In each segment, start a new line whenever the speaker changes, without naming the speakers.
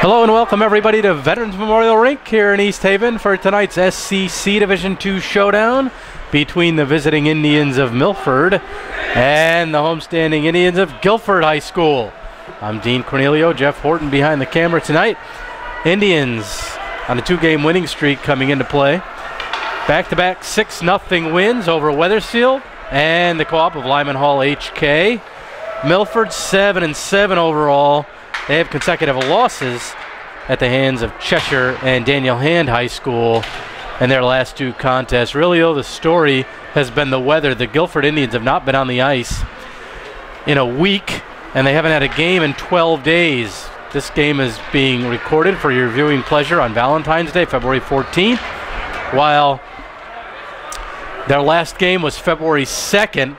Hello and welcome everybody to Veterans Memorial Rink here in East Haven for tonight's SCC Division II showdown between the visiting Indians of Milford and the homestanding Indians of Guilford High School. I'm Dean Cornelio, Jeff Horton behind the camera tonight. Indians on a two-game winning streak coming into play. Back-to-back 6-0 wins over Wethersfield and the co-op of Lyman Hall HK. Milford 7-7 overall. They have consecutive losses at the hands of Cheshire and Daniel Hand High School in their last two contests. Really, though, the story has been the weather. The Guilford Indians have not been on the ice in a week, and they haven't had a game in 12 days. This game is being recorded for your viewing pleasure on Valentine's Day, February 14th, while their last game was February 2nd.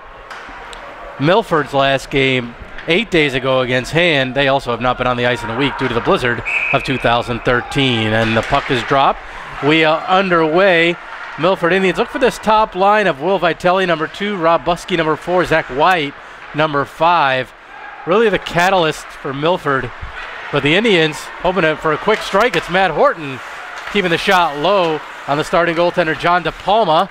Milford's last game 8 days ago against Hand. They also have not been on the ice in a week due to the blizzard of 2013. And the puck is dropped. We are underway. Milford Indians look for this top line of Will Vitelli, number 2, Rob Buskey, number 4, Zach White, number 5. Really the catalyst for Milford. But the Indians hoping for a quick strike. It's Matt Horton keeping the shot low on the starting goaltender, John DePalma.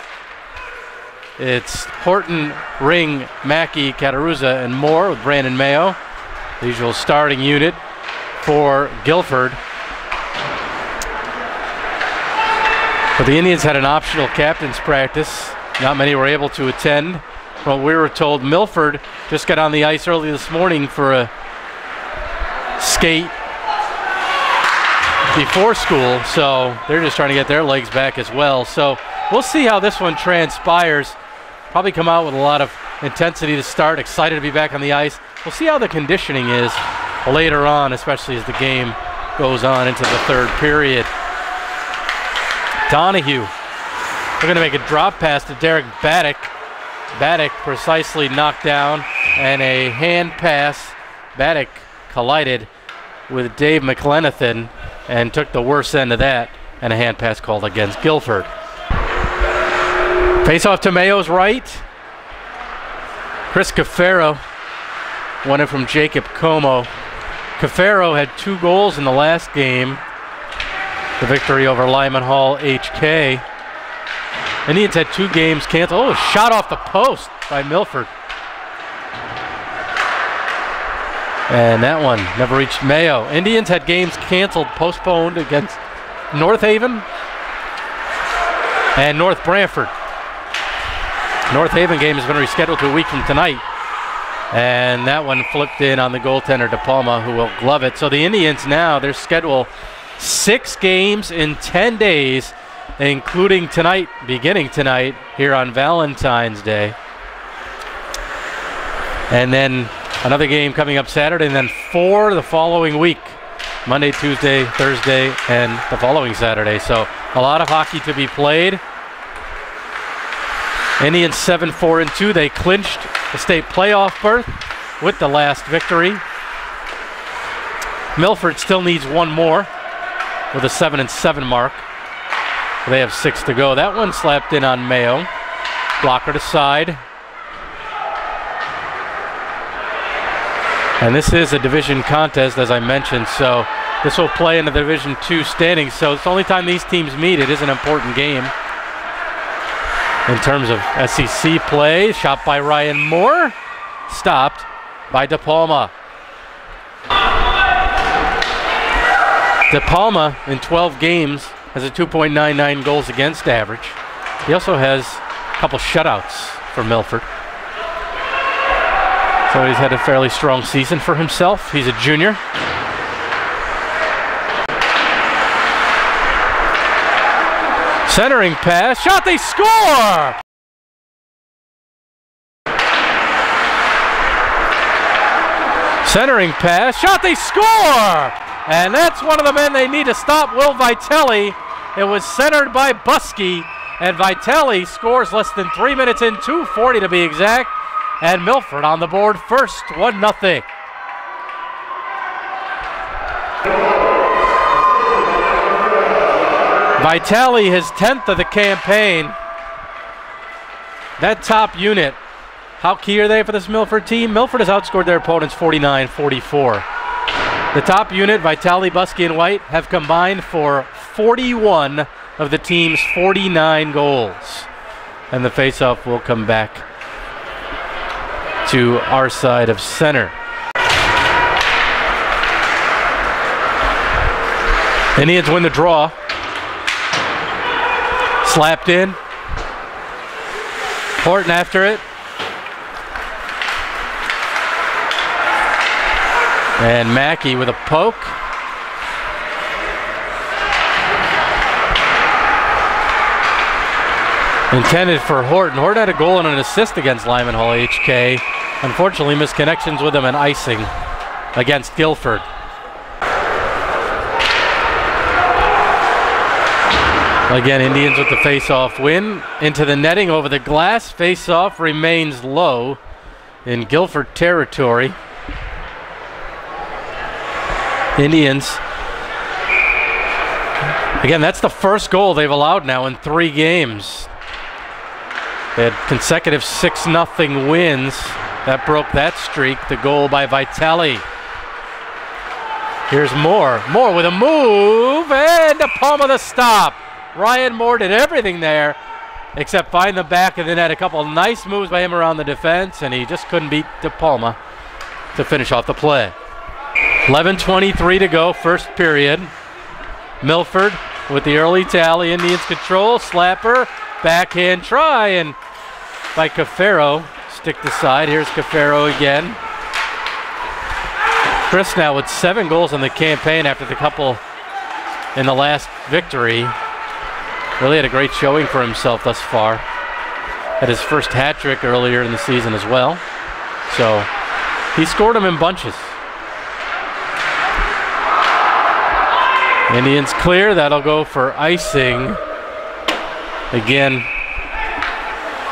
It's Horton, Ring, Mackey, Cataruza, and Moore with Brandon Mayo. The usual starting unit for Guilford. But the Indians had an optional captain's practice. Not many were able to attend. Well, we were told Milford just got on the ice early this morning for a skate before school, so they're just trying to get their legs back as well. So we'll see how this one transpires. Probably come out with a lot of intensity to start, excited to be back on the ice. We'll see how the conditioning is later on, especially as the game goes on into the third period. Donahue, they're going to make a drop pass to Derek Baddock. Baddock precisely knocked down, and a hand pass. Baddock collided with Dave McLenathan and took the worst end of that, and a hand pass called against Guilford. Face off to Mayo's right. Chris Cafaro won it from Jacob Como. Cafaro had 2 goals in the last game. The victory over Lyman Hall HK. Indians had 2 games canceled. Oh, shot off the post by Milford. And that one never reached Mayo. Indians had games canceled, postponed against North Haven and North Branford. North Haven game has been rescheduled to a week from tonight. And that one flipped in on the goaltender, DePalma, who will glove it. So the Indians now, their schedule, 6 games in 10 days, including tonight, beginning tonight, here on Valentine's Day. And then another game coming up Saturday, and then 4 the following week. Monday, Tuesday, Thursday, and the following Saturday. So a lot of hockey to be played. Indians 7-4-2. They clinched the state playoff berth with the last victory. Milford still needs one more with a 7-7 mark. They have 6 to go. That one slapped in on Mayo. Blocker to side. And this is a division contest, as I mentioned, so this will play in the Division II standings. So it's the only time these teams meet. It is an important game in terms of SEC play. Shot by Ryan Moore, stopped by DePalma. DePalma in 12 games has a 2.99 goals against average. He also has a couple shutouts for Milford. So he's had a fairly strong season for himself. He's a junior. Centering pass, shot, they score! Centering pass, shot, they score! And that's one of the men they need to stop, Will Vitelli. It was centered by Buskey, and Vitelli scores less than 3 minutes in, 2:40 to be exact. And Milford on the board first, 1-0. Vitelli, his 10th of the campaign. That top unit, how key are they for this Milford team? Milford has outscored their opponents 49-44. The top unit, Vitale, Buskey, and White, have combined for 41 of the team's 49 goals. And the faceoff will come back to our side of center. Indians win the draw. Slapped in. Horton after it. And Mackey with a poke. Intended for Horton. Horton had a goal and an assist against Lyman Hall HK. Unfortunately, missed connections with him and icing against Guilford. Again, Indians with the face-off win. Into the netting over the glass. Face-off remains low in Guilford territory. Indians. Again, that's the first goal they've allowed now in 3 games. They had consecutive 6-0 wins. That broke that streak. The goal by Vitale. Here's Moore. Moore with a move and the palm of the stop. Ryan Moore did everything there except find the back of the net. A couple nice moves by him around the defense, and he just couldn't beat De Palma to finish off the play. 11:23 to go, first period. Milford with the early tally. Indians control. Slapper. Backhand try, and by Cafaro. Stick to side. Here's Cafaro again. Chris now with 7 goals in the campaign after the couple in the last victory. Really had a great showing for himself thus far. Had his first hat trick earlier in the season as well. So he scored them in bunches. Indians clear. That'll go for icing. Again,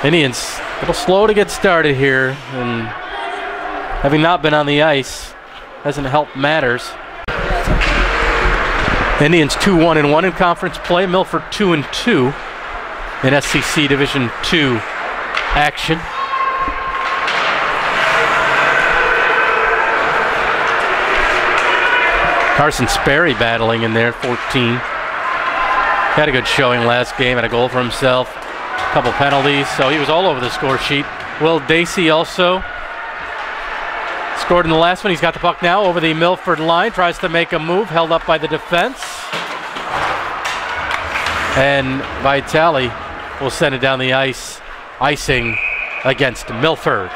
Indians a little slow to get started here, and having not been on the ice hasn't helped matters. Indians 2-1-1 in conference play. Milford 2-2 in SCC Division II action. Carson Sperry battling in there, 14. Had a good showing last game, had a goal for himself, a couple penalties, so he was all over the score sheet. Will Dacey also scored in the last one. He's got the puck now over the Milford line, tries to make a move, held up by the defense. And Vitale will send it down the ice, icing against Milford.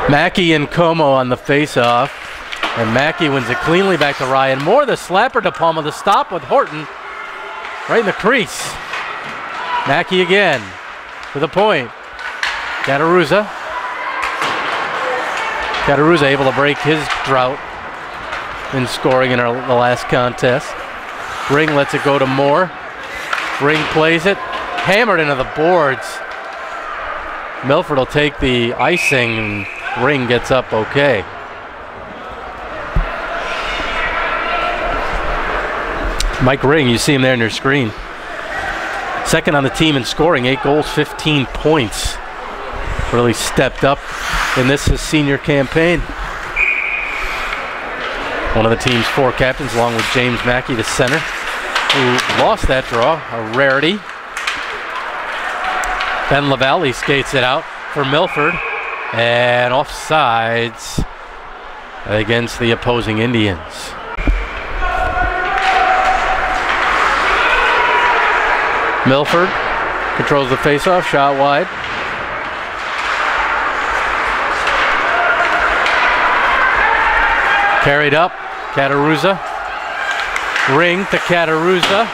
Mackey and Como on the face-off, and Mackey wins it cleanly back to Ryan Moore. The slapper to Palma, the stop with Horton right in the crease. Mackey again to the point. Cataruza able to break his drought in scoring in the last contest. Ring lets it go to Moore. Ring plays it, hammered into the boards. Milford will take the icing. Ring gets up okay. Mike Ring, you see him there on your screen. Second on the team in scoring, 8 goals, 15 points. Really stepped up in this his senior campaign. One of the team's 4 captains, along with James Mackey, the center, who lost that draw, a rarity. Ben LaValle skates it out for Milford, and offsides against the opposing Indians. Milford controls the faceoff, shot wide. Carried up, Cataruza. Ring to Cataruza.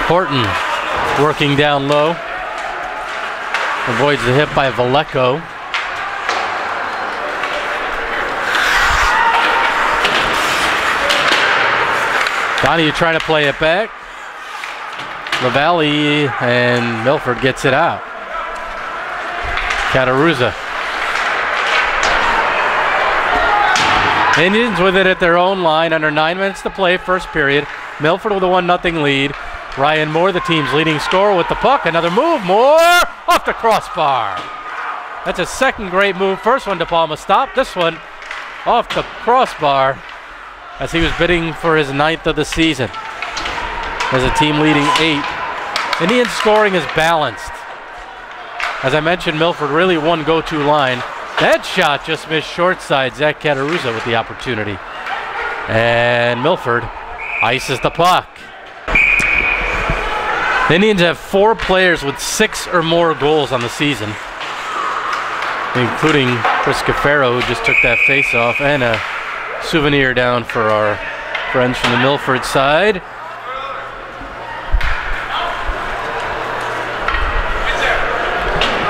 Horton working down low. Avoids the hit by Vallejo. Donahue trying to play it back. LaValle and Milford gets it out. Cataruza. Indians with it at their own line, under 9 minutes to play, first period. Milford with a 1-0 lead. Ryan Moore, the team's leading scorer, with the puck. Another move. Moore off the crossbar. That's a second great move. First one, De Palma stopped. This one off the crossbar as he was bidding for his 9th of the season. As a team leading 8. Indians scoring is balanced. As I mentioned, Milford really one go-to line. That shot just missed short side. Zach Cataruzza with the opportunity. And Milford ices the puck. The Indians have 4 players with 6 or more goals on the season, including Chris Cafaro, who just took that face-off, and a souvenir down for our friends from the Milford side.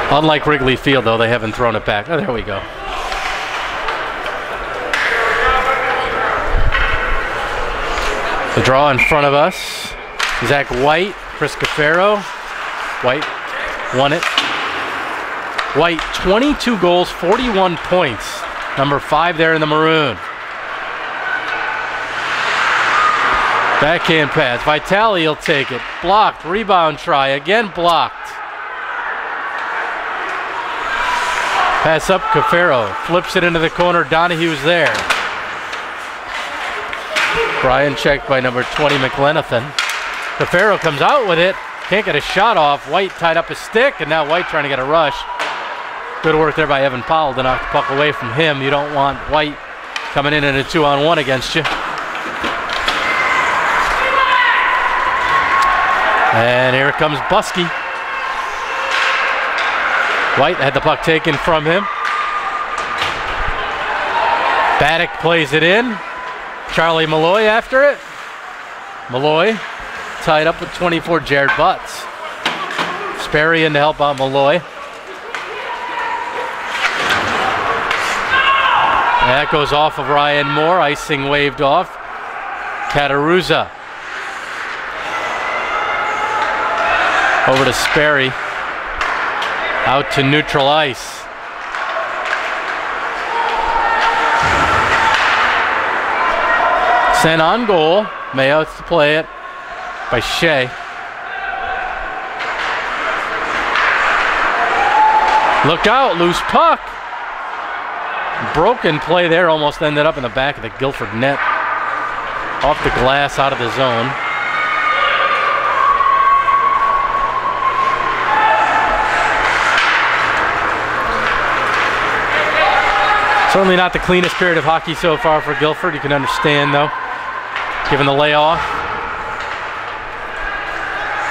Unlike Wrigley Field, though, they haven't thrown it back. Oh, there we go. The draw in front of us. Zach White, Chris Cafaro. White won it. White, 22 goals, 41 points. Number 5 there in the maroon. Backhand pass. Vitale will take it. Blocked. Rebound try. Again blocked. Pass up. Cafaro flips it into the corner. Donahue's there. Brian checked by number 20, McLenathan. Cafaro comes out with it. Can't get a shot off. White tied up his stick, and now White trying to get a rush. Good work there by Evan Powell to knock the puck away from him. You don't want White coming in a 2-on-1 against you. And here comes Buskey. White had the puck taken from him. Baddock plays it in. Charlie Malloy after it. Malloy tied up with 24, Jared Butts. Sperry in to help out Malloy. That goes off of Ryan Moore. Icing waved off. Cataruzza. Over to Sperry. Out to neutral ice. Sent on goal. Mayo to play it by Shea. Look out, loose puck. Broken play there, almost ended up in the back of the Guilford net. Off the glass, out of the zone. Certainly not the cleanest period of hockey so far for Guilford. You can understand, though, given the layoff.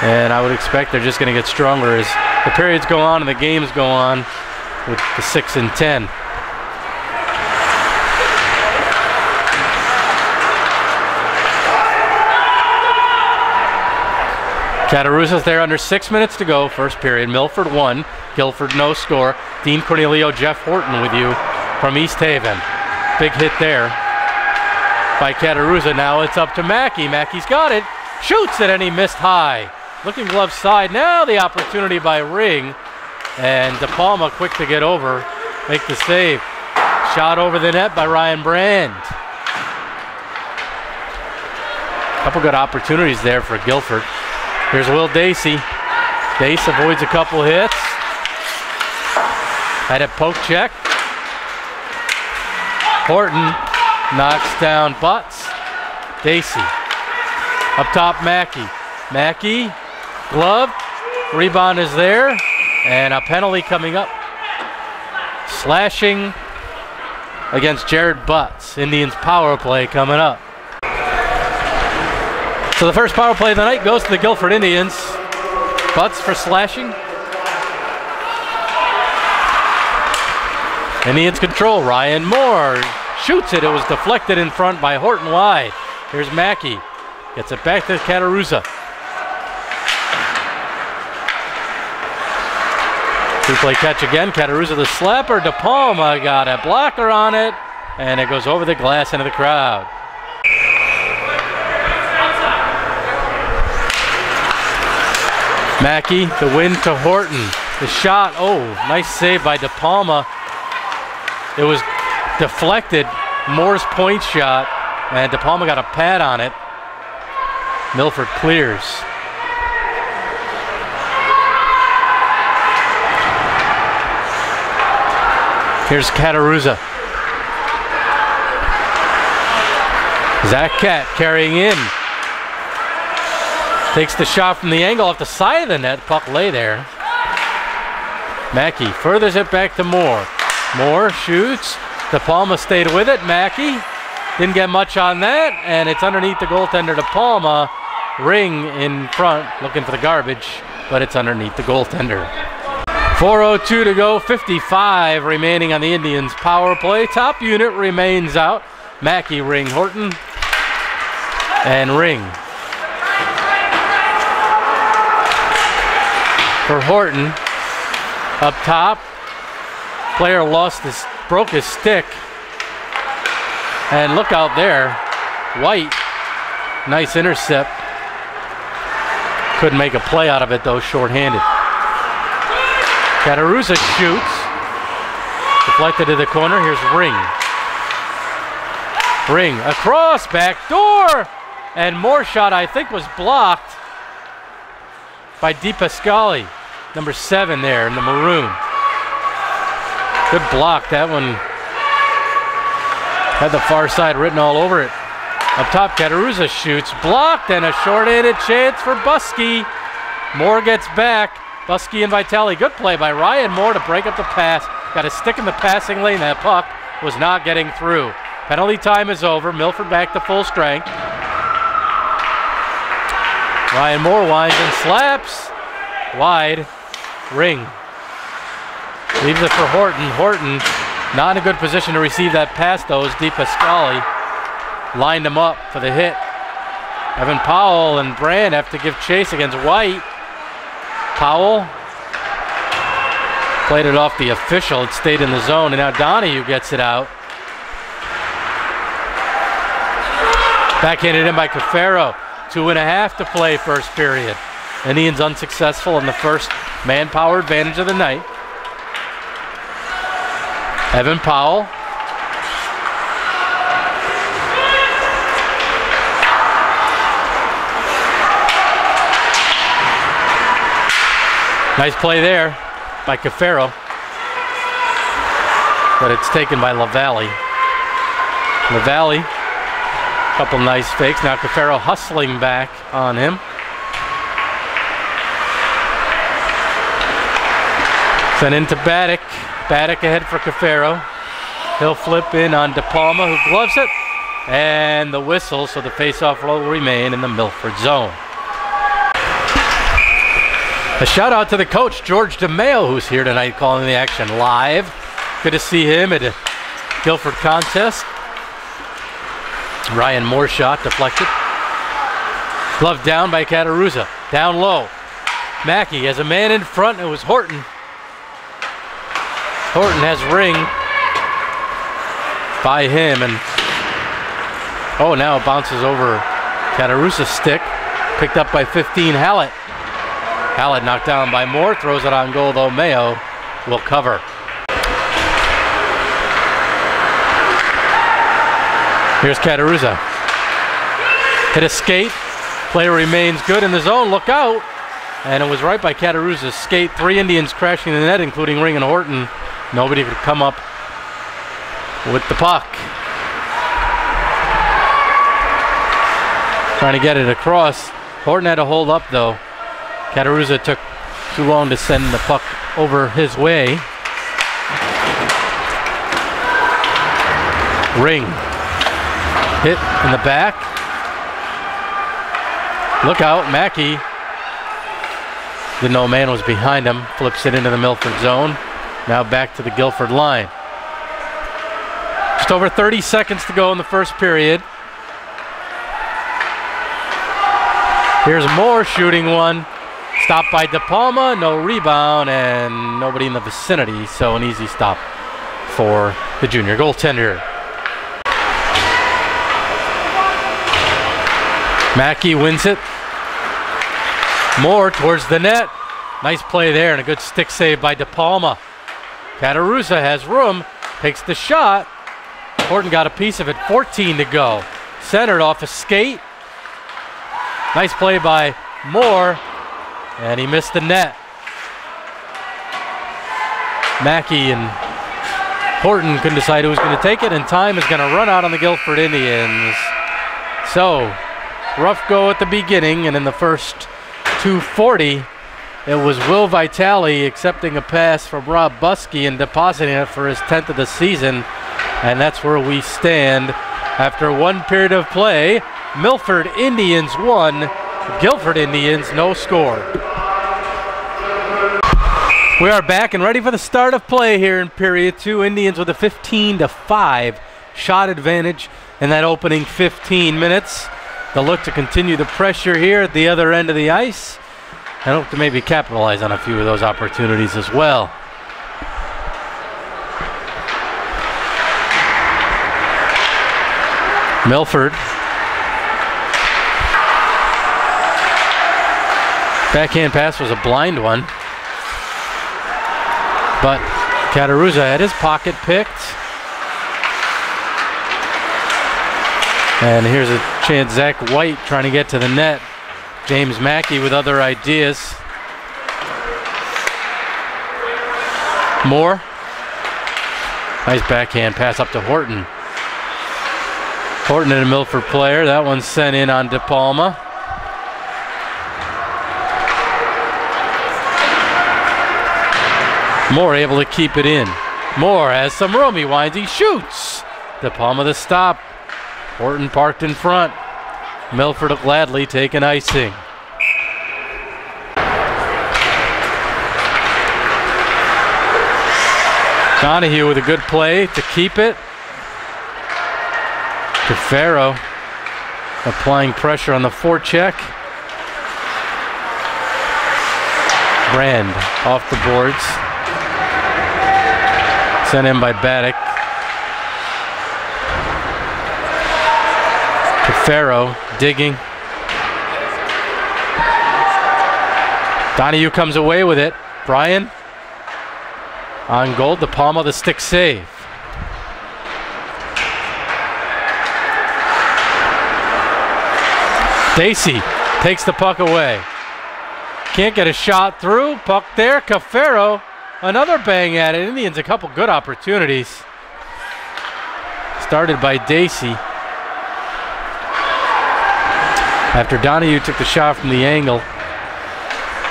And I would expect they're just going to get stronger as the periods go on and the games go on with the 6 and 10. Cataruzza's there under 6 minutes to go. First period. Milford 1. Guilford no score. Dean Cornelio, Jeff Horton with you from East Haven. Big hit there by Cataruzza. Now it's up to Mackey. Mackey's got it. Shoots it and he missed high. Looking glove side. Now the opportunity by Ring. And De Palma quick to get over. Make the save. Shot over the net by Ryan Brand. Couple good opportunities there for Guilford. Here's Will Dacey. Dace avoids a couple hits. Had a poke check. Horton knocks down Butts. Dacey. Up top, Mackey. Mackey, glove. Rebound is there. And a penalty coming up. Slashing against Jared Butts. Indians power play coming up. So the first power play of the night goes to the Guilford Indians. Butts for slashing. Indians control. Ryan Moore shoots it. It was deflected in front by Horton wide. Here's Mackey. Gets it back to Cataruzza. Two-play catch again. Cataruzza the slapper. De Palma got a blocker on it. And it goes over the glass into the crowd. Mackey, the win to Horton. The shot, oh, nice save by De Palma. It was deflected. Moore's point shot, and De Palma got a pad on it. Milford clears. Here's Kataruza. Zach Cat carrying in. Takes the shot from the angle off the side of the net. Puck lay there. Mackey furthers it back to Moore. Moore shoots. De Palma stayed with it. Mackey didn't get much on that, and it's underneath the goaltender. De Palma. Ring in front, looking for the garbage, but it's underneath the goaltender. 4:02 to go, 55 remaining on the Indians' power play. Top unit remains out. Mackey, Ring, Horton, and Ring. For Horton, up top, player broke his stick. And look out there, White, nice intercept. Couldn't make a play out of it though, shorthanded. Kataruza shoots. Deflected to the corner, here's Ring. Ring across, back door! And more shot, I think, was blocked by DePascali, number 7 there in the maroon. Good block, that one had the far side written all over it. Up top, Kataruza shoots, blocked, and a short-handed chance for Buskey. Moore gets back. Buskey and Vitale. Good play by Ryan Moore to break up the pass. Got a stick in the passing lane. That puck was not getting through. Penalty time is over. Milford back to full strength. Ryan Moore winds and slaps. Wide. Ring. Leaves it for Horton. Horton not in a good position to receive that pass though, as DePascali lined him up for the hit. Evan Powell and Brand have to give chase against White. Powell played it off the official. It stayed in the zone, and now Donahue gets it out. Backhanded in by Cafaro. 2.5 to play first period. Indians unsuccessful in the first manpower advantage of the night. Evan Powell. Nice play there by Cafaro, but it's taken by LaValle. LaValle, couple nice fakes. Now Cafaro hustling back on him. Sent into Baddock. Baddock ahead for Cafaro. He'll flip in on De Palma, who gloves it, and the whistle, so the faceoff will remain in the Milford zone. A shout out to the coach, George DeMeo, who's here tonight calling the action live. Good to see him at a Guilford contest. Ryan Moore shot deflected. Glove down by Kataruza. Down low. Mackey has a man in front. It was Horton. Horton has Ring by him, and now it bounces over Kataruza's stick. Picked up by 15, Hallett. Hallett knocked down by Moore, throws it on goal though. Mayo will cover. Here's Kataruza. Hit a skate. Player remains good in the zone. Look out. And it was right by Kataruza's skate. 3 Indians crashing the net, including Ring and Horton. Nobody could come up with the puck. Trying to get it across. Horton had to hold up though. Kataruza took too long to send the puck over his way. Ring. Hit in the back. Look out, Mackey. Didn't know a man was behind him. Flips it into the Milford zone. Now back to the Guilford line. Just over 30 seconds to go in the first period. Here's Moore shooting one. Stopped by De Palma, no rebound, and nobody in the vicinity, so an easy stop for the junior goaltender. Mackey wins it. Moore towards the net. Nice play there, and a good stick save by De Palma. Kataruza has room, takes the shot. Horton got a piece of it, 14 to go. Centered off a skate. Nice play by Moore. And he missed the net. Mackey and Horton couldn't decide who was going to take it, and time is going to run out on the Guilford Indians. So, rough go at the beginning, and in the first 2:40, it was Will Vitale accepting a pass from Rob Buskey and depositing it for his 10th of the season, and that's where we stand after one period of play. Milford Indians 1, Guilford Indians no score. We are back and ready for the start of play here in period 2. Indians with a 15-5 shot advantage in that opening 15 minutes. They'll look to continue the pressure here at the other end of the ice and hope to maybe capitalize on a few of those opportunities as well. Milford. Backhand pass was a blind one, but Cataruza had his pocket picked. And here's a chance, Zach White trying to get to the net. James Mackey with other ideas. Moore. Nice backhand pass up to Horton. Horton and a Milford player. That one's sent in on De Palma. Moore able to keep it in. Moore has some room. He winds, he shoots. De Palma the stop. Horton parked in front. Milford will gladly take an icing. Donahue with a good play to keep it. Cafaro applying pressure on the forecheck. Brand off the boards. Sent in by Baddock. Cafaro digging. Donahue comes away with it. Bryan on goal. De Palma the stick save. Dacey takes the puck away. Can't get a shot through. Puck there. Cafaro, another bang at it. Indians a couple good opportunities. Started by Dacey. After Donahue took the shot from the angle,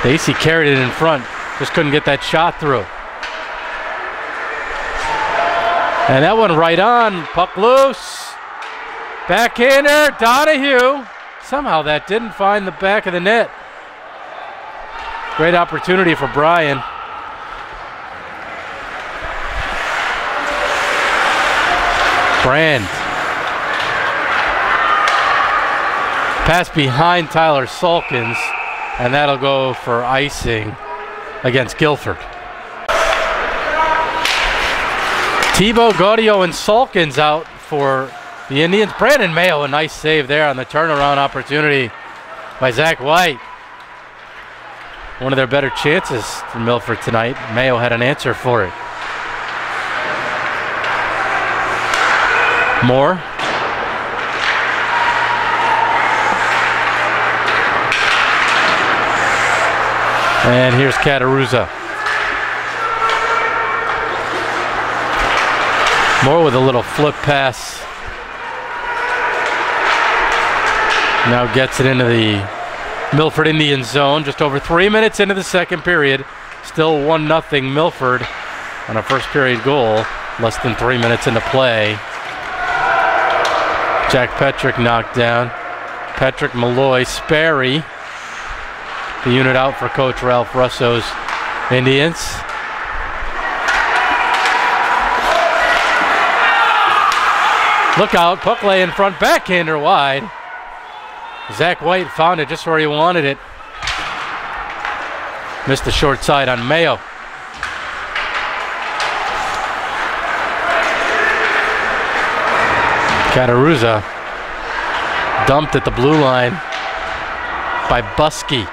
Dacey carried it in front. Just couldn't get that shot through. And that one right on. Puck loose. Backhander. Donahue. Somehow that didn't find the back of the net. Great opportunity for Bryan. Brand. Pass behind Tyler Sulkins, and that'll go for icing against Guilford. Thibaut, Gaudio, and Sulkins out for the Indians. Brandon Mayo, a nice save there on the turnaround opportunity by Zach White. One of their better chances for Milford tonight. Mayo had an answer for it. Moore. And here's Cataruza. Moore with a little flip pass. Now gets it into the Milford Indians zone. Just over 3 minutes into the second period. Still 1-0 Milford on a first period goal. Less than 3 minutes into play. Jack Petrick knocked down. Petrick, Malloy, Sperry. The unit out for Coach Ralph Russo's Indians. Look out, puck lay in front, backhander wide. Zach White found it just where he wanted it. Missed the short side on Mayo. Cataruza dumped at the blue line by Buskey.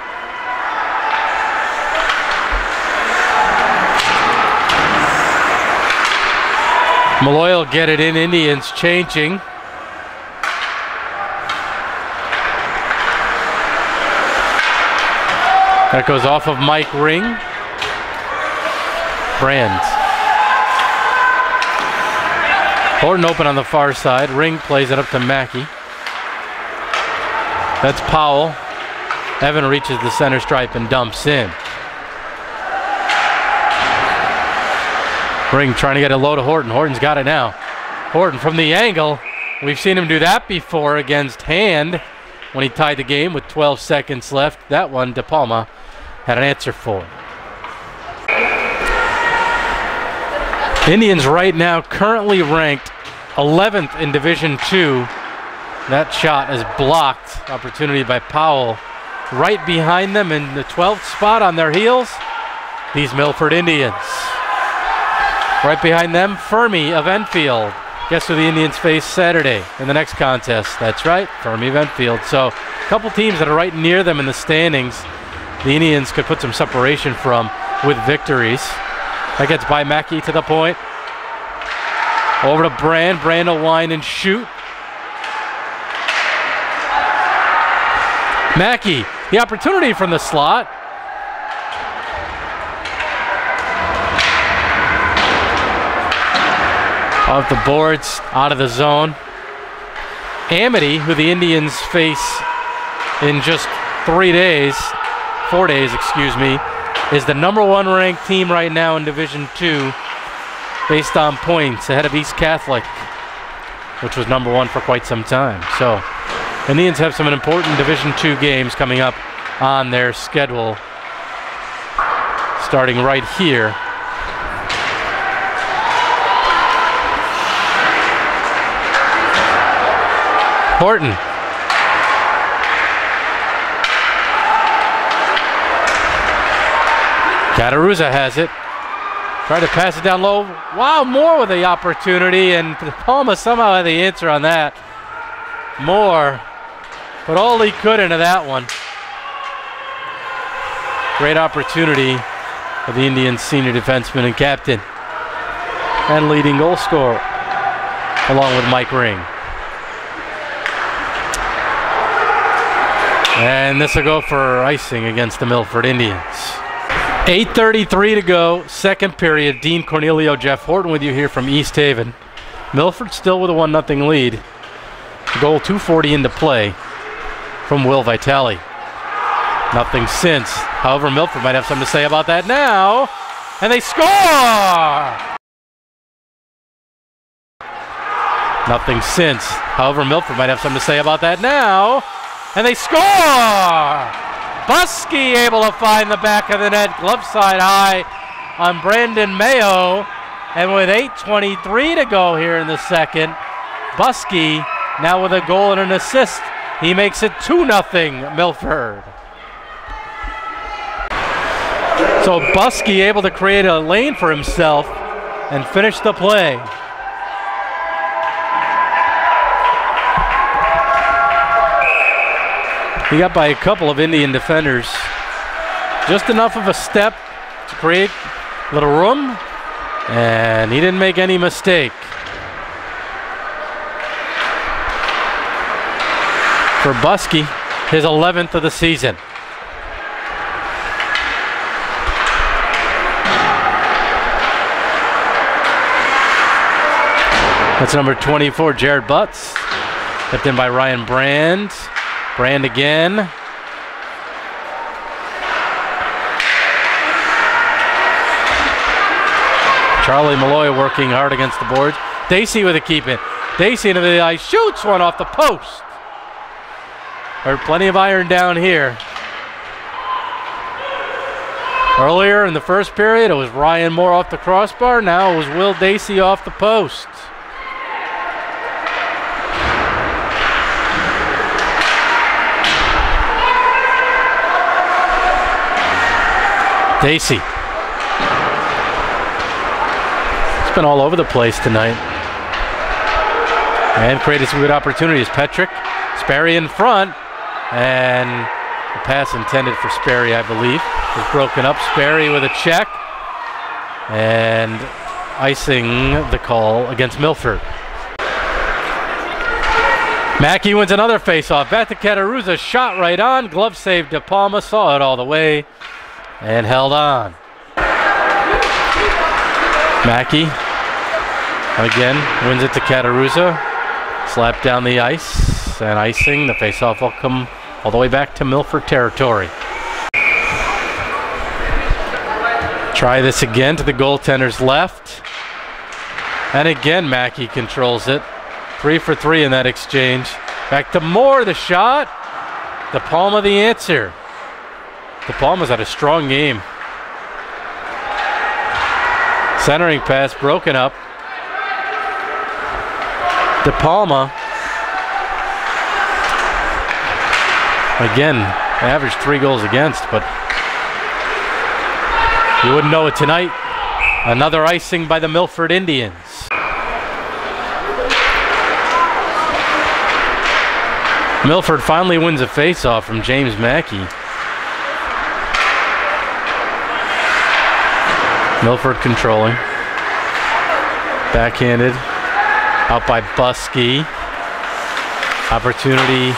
Malloy will get it in. Indians changing. That goes off of Mike Ring. Brand. Horton open on the far side. Ring plays it up to Mackey. That's Powell. Evan reaches the center stripe and dumps in. Ring trying to get it low to Horton. Horton's got it now. Horton from the angle. We've seen him do that before against Hand when he tied the game with 12 seconds left. That one, De Palma had an answer for. Indians right now currently ranked 11th in Division II. That shot is blocked. Opportunity by Powell. Right behind them in the 12th spot on their heels, these Milford Indians. Right behind them, Fermi of Enfield. Guess who the Indians face Saturday in the next contest? That's right, Fermi of Enfield. So a couple teams that are right near them in the standings, the Indians could put some separation from with victories. That gets by Mackey to the point. Over to Brand. Brand will wind and shoot. Mackey, the opportunity from the slot. Off the boards, out of the zone. Amity, who the Indians face in just 4 days, excuse me, is the #1 ranked team right now in Division II based on points, ahead of East Catholic, which was #1 for quite some time. So Indians have some important Division II games coming up on their schedule, starting right here. Horton. Cataruza has it. Tried to pass it down low. Wow, Moore with the opportunity, and Palma somehow had the answer on that. Moore put all he could into that one. Great opportunity for the Indians senior defenseman and captain and leading goal scorer, along with Mike Ring. And this will go for icing against the Milford Indians. 8:33 to go, second period. Dean Cornelio, Jeff Horton with you here from East Haven. Milford still with a 1-0 lead. Goal 2:40 into play from Will Vitale. Nothing since. However, Milford might have something to say about that now. And they score! Nothing since. However, Milford might have something to say about that now. And they score! Buskey able to find the back of the net, glove side high on Brandon Mayo. And with 8:23 to go here in the second, Buskey now with a goal and an assist. He makes it 2-0 Milford. So Buskey able to create a lane for himself and finish the play. He got by a couple of Indian defenders. Just enough of a step to create a little room, and he didn't make any mistake. For Buskey, his 11th of the season. That's number 24, Jared Butts. Kept in by Ryan Brand. Brand again. Charlie Malloy working hard against the boards. Dacey with a keep in. Dacey into the ice, shoots one off the post. There's plenty of iron down here. Earlier in the first period, it was Ryan Moore off the crossbar. Now it was Will Dacey off the post. Dacey. It's been all over the place tonight. And created some good opportunities. Petrick, Sperry in front. And the pass intended for Sperry, I believe, was broken up. Sperry with a check. And icing the call against Milford. Mackey wins another face-off. Back to Cataruza. Shot right on. Glove save. De Palma saw it all the way and held on. Mackey Again, wins it to Cataruza. Slap down the ice, and icing. The faceoff will come all the way back to Milford territory. Try this again to the goaltender's left. And again, Mackey controls it. 3 for 3 in that exchange. Back to Moore, the shot. De Palma the answer. De Palma's had a strong game. Centering pass broken up. De Palma. Again, averaged 3 goals against, but you wouldn't know it tonight. Another icing by the Milford Indians. Milford finally wins a face-off from James Mackey. Milford controlling. Backhanded. Out by Buskey. Opportunity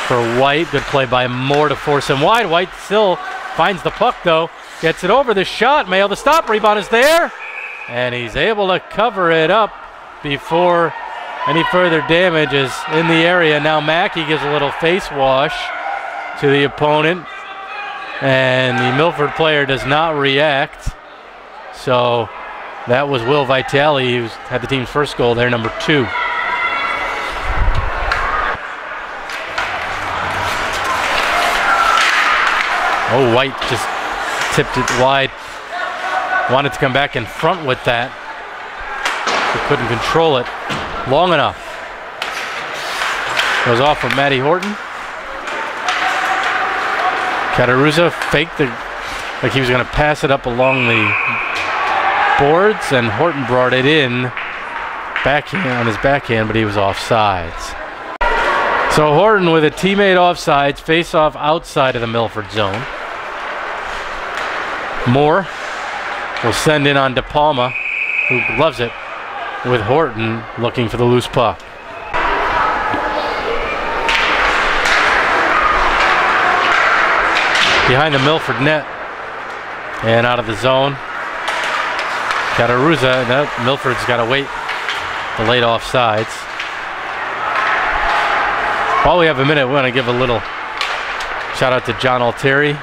for White. Good play by Moore to force him wide. White still finds the puck though. Gets it over the shot. Mayo the stop. Rebound is there. And he's able to cover it up before any further damage is in the area. Now Mackey gives a little face wash to the opponent. And the Milford player does not react. So that was Will Vitale, who had the team's first goal there, number 2. Oh, White just tipped it wide. Wanted to come back in front with that. He couldn't control it long enough. Goes off from Matty Horton. Cataruza faked it like he was going to pass it up along the boards, and Horton brought it in backhand on his backhand, but he was offsides. So Horton with a teammate offsides, face off outside of the Milford zone. Moore will send in on De Palma, who loves it, with Horton looking for the loose puck. Behind the Milford net and out of the zone. Cataruza, Milford's got to wait the late offsides. While we have a minute, we want to give a little shout out to John Altieri,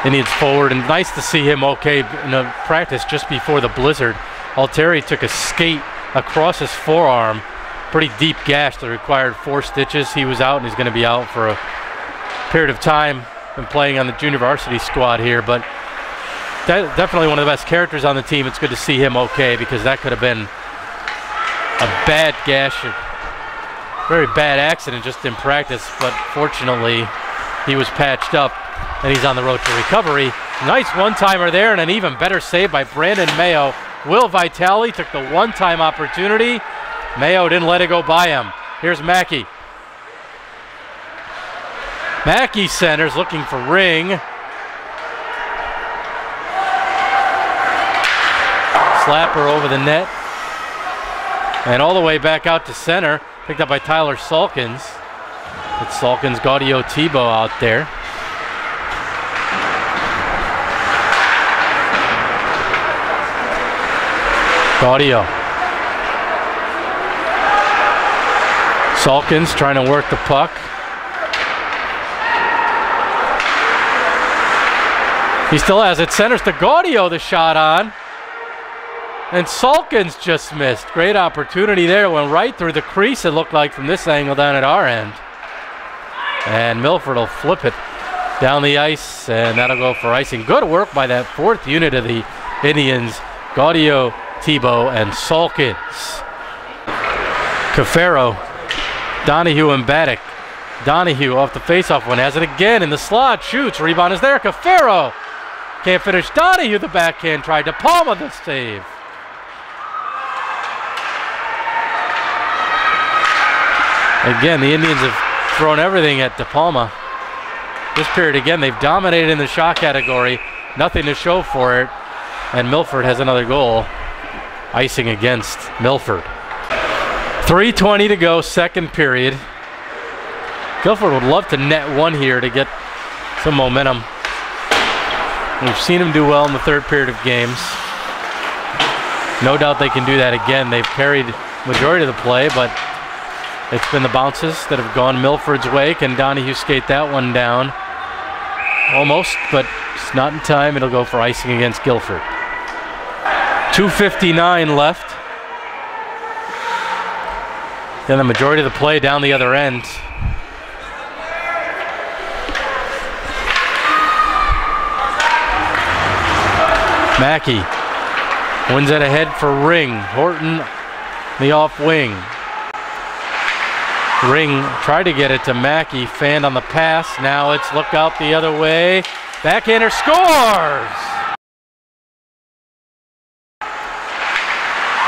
Indians forward, and nice to see him okay in a practice just before the blizzard. Altieri took a skate across his forearm, pretty deep gash that required 4 stitches. He was out and he's going to be out for a period of time. Been playing on the junior varsity squad here, but definitely one of the best characters on the team. It's good to see him okay, because that could have been a bad gash, a very bad accident just in practice, but fortunately he was patched up and he's on the road to recovery. Nice one-timer there, and an even better save by Brandon Mayo. Will Vitale took the one-time opportunity. Mayo didn't let it go by him. Here's Mackey. Mackey centers, looking for Ring. Slapper over the net. And all the way back out to center. Picked up by Tyler Salkins. It's Salkins, Gaudio, Tebow out there. Gaudio. Salkins trying to work the puck. He still has it. Centers to Gaudio, the shot on. And Salkins just missed. Great opportunity there. Went right through the crease, it looked like, from this angle down at our end. And Milford will flip it down the ice, and that'll go for icing. Good work by that 4th unit of the Indians. Gaudio, Tebow, and Salkins. Cafaro, Donahue, and Baddock. Donahue off the faceoff one, has it again in the slot, shoots, rebound is there. Cafaro can't finish. Donahue, the backhand, tried to Palma the save. Again, the Indians have thrown everything at De Palma. This period, again, they've dominated in the shot category. Nothing to show for it. And Milford has another goal. Icing against Milford. 3:20 to go, second period. Guilford would love to net one here to get some momentum. We've seen him do well in the third period of games. No doubt they can do that again. They've carried majority of the play, but it's been the bounces that have gone Milford's way. Can Donahue skate that one down? Almost, but it's not in time. It'll go for icing against Guilford. 2:59 left. Then the majority of the play down the other end. Mackey wins it ahead for Ring. Horton, the off wing. Ring tried to get it to Mackey, fanned on the pass. Now it's look out the other way. Backhander scores!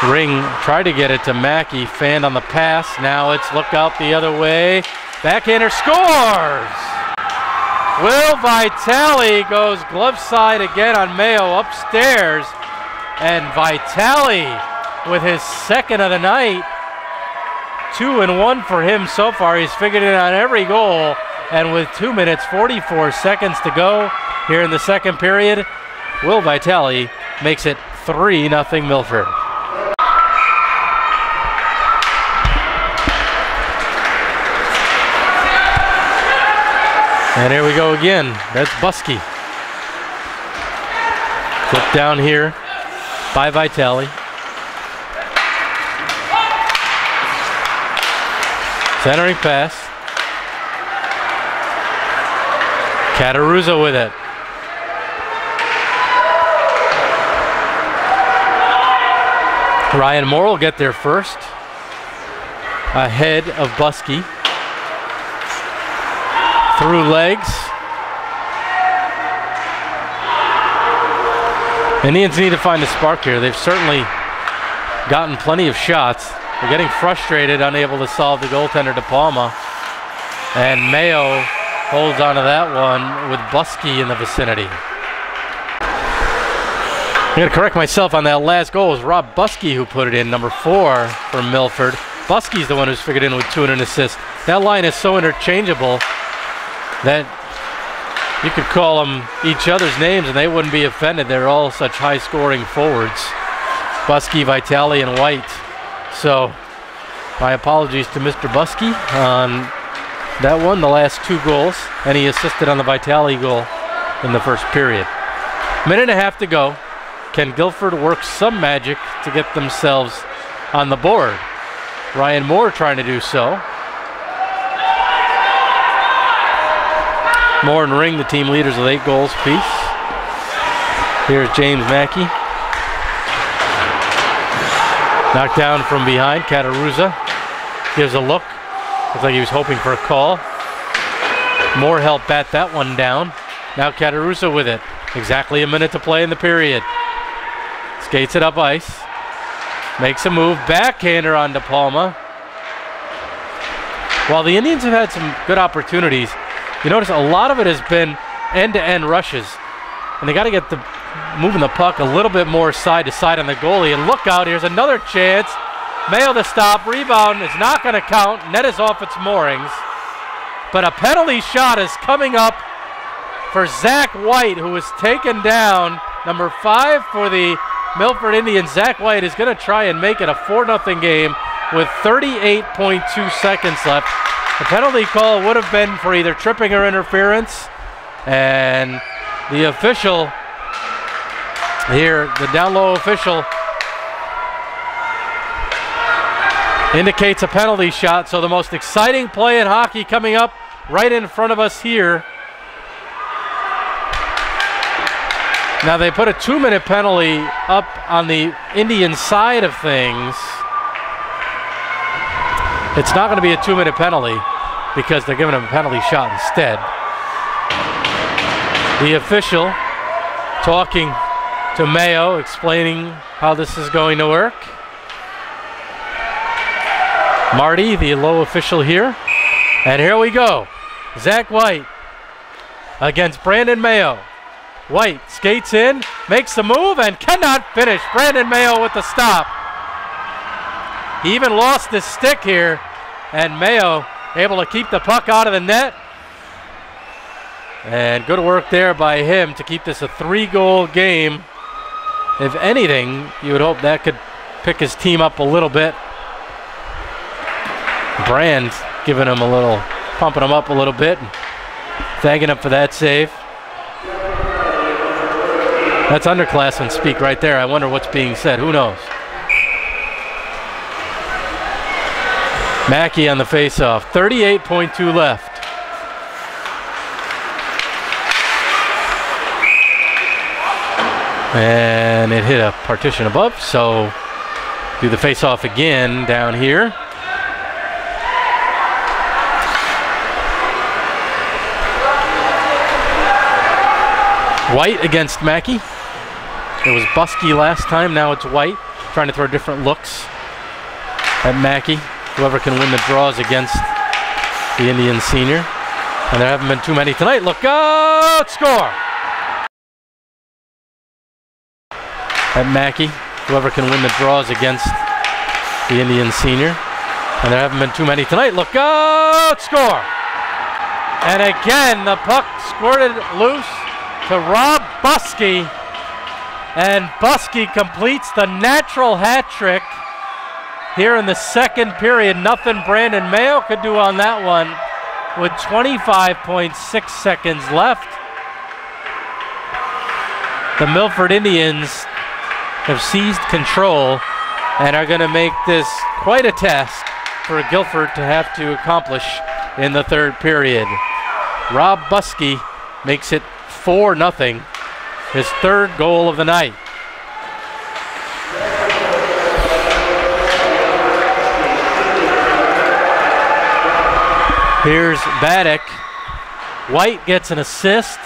Ring tried to get it to Mackey, fanned on the pass. Now it's look out the other way. Backhander scores! Will Vitale goes glove side again on Mayo upstairs. And Vitale with his second of the night. 2-1 for him so far. He's figured it on every goal. And with 2 minutes, 44 seconds to go here in the second period, Will Vitale makes it 3-0 Milford. And here we go again. That's Buskey. Flip down here by Vitale. Centering pass. Cataruzza with it. Ryan Moore will get there first. Ahead of Buskey. Through legs. Indians need to find a spark here. They've certainly gotten plenty of shots. They're getting frustrated, unable to solve the goaltender De Palma. And Mayo holds on to that one with Buskey in the vicinity. I'm going to correct myself on that last goal. It was Rob Buskey who put it in, number 4 for Milford. Buskey's the one who's figured in with 2 and an assist. That line is so interchangeable that you could call them each other's names and they wouldn't be offended. They're all such high-scoring forwards. Buskey, Vitale, and White. So my apologies to Mr. Buskey on that one, the last 2 goals, and he assisted on the Vitale goal in the first period. Minute and a half to go. Can Guilford work some magic to get themselves on the board? Ryan Moore trying to do so. Moore and Ring, the team leaders with 8 goals apiece. Here's James Mackey. Knocked down from behind. Cataruzza gives a look. Looks like he was hoping for a call. Moore helped bat that one down. Now Cataruzza with it. Exactly a minute to play in the period. Skates it up ice. Makes a move. Backhander on De Palma. While the Indians have had some good opportunities, you notice a lot of it has been end-to-end rushes. And they got to get moving the puck a little bit more side to side on the goalie. And look out, here's another chance. Mayo to stop. Rebound is not going to count. Net is off its moorings. But a penalty shot is coming up for Zach White, who was taken down. Number 5 for the Milford Indians. Zach White is going to try and make it a 4-0 game with 38.2 seconds left. The penalty call would have been for either tripping or interference. And the official here, the down low official, indicates a penalty shot. So the most exciting play in hockey coming up right in front of us here. Now they put a 2-minute penalty up on the Indian side of things. It's not going to be a 2-minute penalty because they're giving him a penalty shot instead. The official talking to Mayo, explaining how this is going to work. Marty, the low official here. And here we go. Zach White against Brandon Mayo. White skates in, makes the move, and cannot finish. Brandon Mayo with the stop. He even lost his stick here, and Mayo able to keep the puck out of the net. And good work there by him to keep this a 3-goal game. if anything, you would hope that could pick his team up a little bit. Brand giving him a little, pumping him up a little bit, and thanking him for that save. That's underclassmen speak right there. I wonder what's being said. Who knows? Mackey on the faceoff. 38.2 left. And it hit a partition above, so do the face-off again down here. White against Mackey. It was Buskey last time, now it's White. Trying to throw different looks at Mackey. Whoever can win the draws against the Indian senior. And there haven't been too many tonight. Look out! Score! At Mackey. Whoever can win the draws against the Indian senior. And there haven't been too many tonight. Look out! Score! And again, the puck squirted loose to Rob Buskey. And Buskey completes the natural hat trick here in the second period. Nothing Brandon Mayo could do on that one with 25.6 seconds left. The Milford Indians have seized control and are going to make this quite a task for Guilford to have to accomplish in the third period. Rob Buskey makes it 4-0, his third goal of the night. Here's Baddock. White gets an assist.